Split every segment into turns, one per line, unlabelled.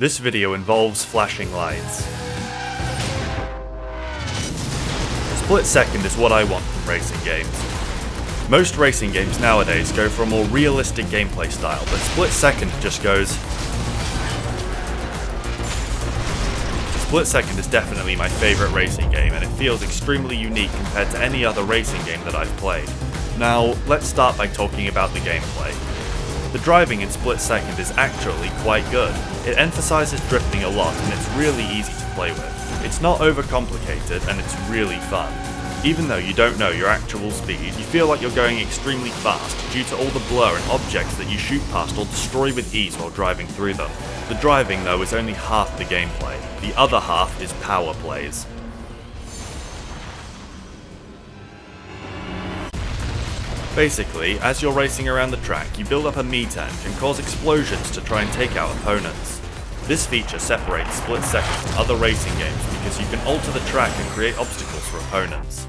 This video involves flashing lights. A split second is what I want from racing games. Most racing games nowadays go for a more realistic gameplay style, but split second just goes... Split second is definitely my favourite racing game, and it feels extremely unique compared to any other racing game that I've played. Now, let's start by talking about the gameplay. The driving in Split Second is actually quite good. It emphasises drifting a lot and it's really easy to play with. It's not overcomplicated and it's really fun. Even though you don't know your actual speed, you feel like you're going extremely fast due to all the blur and objects that you shoot past or destroy with ease while driving through them. The driving though is only half the gameplay. The other half is power plays. Basically, as you're racing around the track, you build up a meat tank and cause explosions to try and take out opponents. This feature separates Split Second from other racing games because you can alter the track and create obstacles for opponents.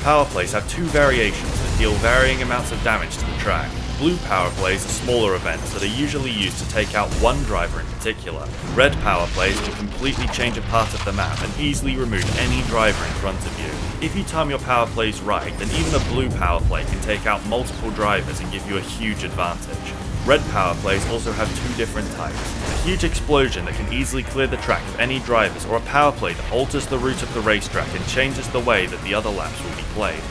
Power plays have two variations that deal varying amounts of damage to the track. Blue power plays are smaller events that are usually used to take out one driver in particular. Red power plays can completely change a part of the map and easily remove any driver in front of you. If you time your power plays right, then even a blue power play can take out multiple drivers and give you a huge advantage. Red power plays also have two different types. A huge explosion that can easily clear the track of any drivers, or a power play that alters the route of the racetrack and changes the way that the other laps will be played.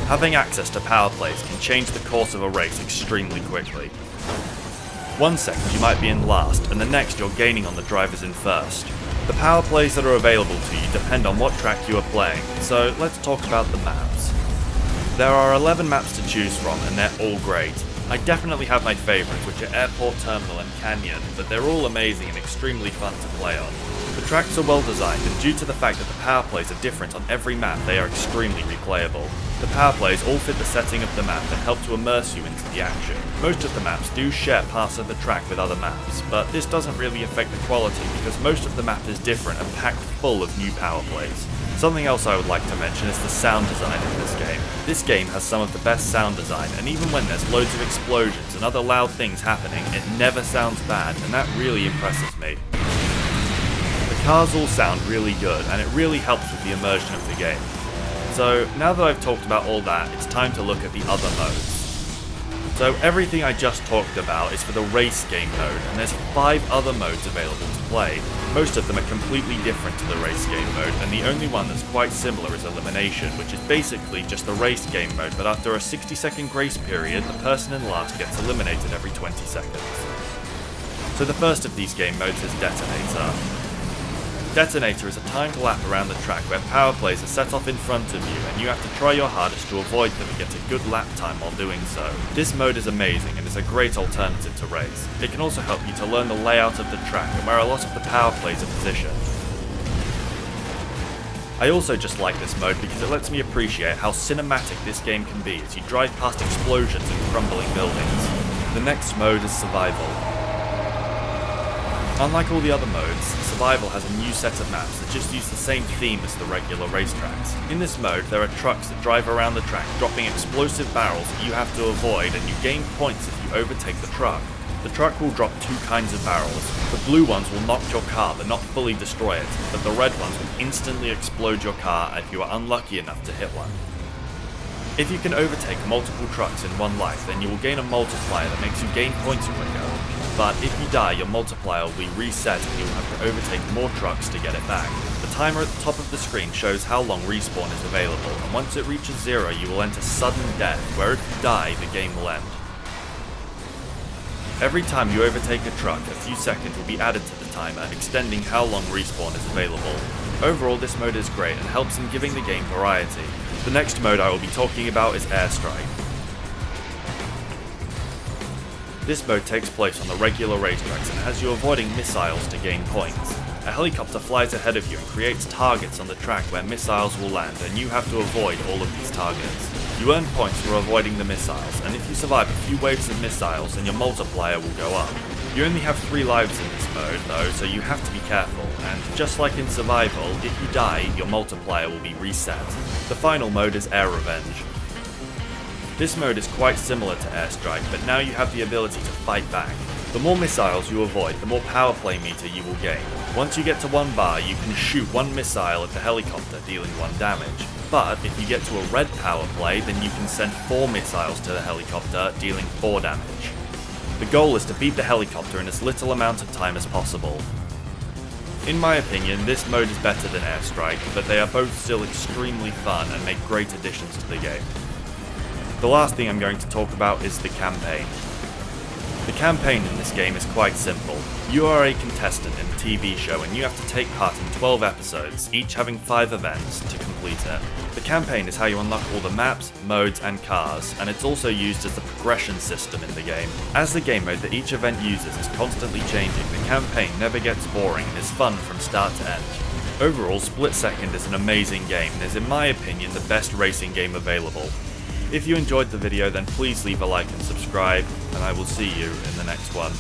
Having access to power plays can change the course of a race extremely quickly. 1 second you might be in last, and the next you're gaining on the drivers in first. The power plays that are available to you depend on what track you are playing, so let's talk about the maps. There are 11 maps to choose from and they're all great. I definitely have my favourites, which are Airport, Terminal and Canyon, but they're all amazing and extremely fun to play on. The tracks are well designed, and due to the fact that the power plays are different on every map, they are extremely replayable. The power plays all fit the setting of the map and help to immerse you into the action. Most of the maps do share parts of the track with other maps, but this doesn't really affect the quality because most of the map is different and packed full of new power plays. Something else I would like to mention is the sound design in this game. This game has some of the best sound design, and even when there's loads of explosions and other loud things happening, it never sounds bad, and that really impresses me. The cars all sound really good, and it really helps with the immersion of the game. So, now that I've talked about all that, it's time to look at the other modes. So everything I just talked about is for the race game mode, and there's 5 other modes available to play. Most of them are completely different to the race game mode, and the only one that's quite similar is Elimination, which is basically just the race game mode, but after a 60-second grace period, the person in last gets eliminated every 20 seconds. So the first of these game modes is Detonator. Detonator is a timed lap around the track where power plays are set off in front of you and you have to try your hardest to avoid them and get a good lap time while doing so. This mode is amazing and is a great alternative to race. It can also help you to learn the layout of the track and where a lot of the power plays are positioned. I also just like this mode because it lets me appreciate how cinematic this game can be as you drive past explosions and crumbling buildings. The next mode is Survival. Unlike all the other modes, Survival has a new set of maps that just use the same theme as the regular racetracks. In this mode, there are trucks that drive around the track, dropping explosive barrels that you have to avoid, and you gain points if you overtake the truck. The truck will drop 2 kinds of barrels. The blue ones will knock your car but not fully destroy it, but the red ones will instantly explode your car if you are unlucky enough to hit one. If you can overtake multiple trucks in one life, then you will gain a multiplier that makes you gain points quicker. But if you die, your multiplier will be reset and you will have to overtake more trucks to get it back. The timer at the top of the screen shows how long respawn is available, and once it reaches 0 you will enter sudden death, where if you die, the game will end. Every time you overtake a truck, a few seconds will be added to the timer, extending how long respawn is available. Overall, this mode is great and helps in giving the game variety. The next mode I will be talking about is Airstrike. This mode takes place on the regular racetracks and has you avoiding missiles to gain points. A helicopter flies ahead of you and creates targets on the track where missiles will land, and you have to avoid all of these targets. You earn points for avoiding the missiles, and if you survive a few waves of missiles, then your multiplier will go up. You only have 3 lives in this mode though, so you have to be careful, and just like in Survival, if you die, your multiplier will be reset. The final mode is Air Revenge. This mode is quite similar to Airstrike, but now you have the ability to fight back. The more missiles you avoid, the more power play meter you will gain. Once you get to 1 bar, you can shoot 1 missile at the helicopter, dealing 1 damage. But if you get to a red power play, then you can send 4 missiles to the helicopter, dealing 4 damage. The goal is to beat the helicopter in as little amount of time as possible. In my opinion, this mode is better than Airstrike, but they are both still extremely fun and make great additions to the game. The last thing I'm going to talk about is the campaign. The campaign in this game is quite simple. You are a contestant in a TV show and you have to take part in 12 episodes, each having 5 events to complete it. The campaign is how you unlock all the maps, modes and cars, and it's also used as the progression system in the game. As the game mode that each event uses is constantly changing, the campaign never gets boring and is fun from start to end. Overall, Split Second is an amazing game and is in my opinion the best racing game available. If you enjoyed the video, then please leave a like and subscribe, and I will see you in the next one.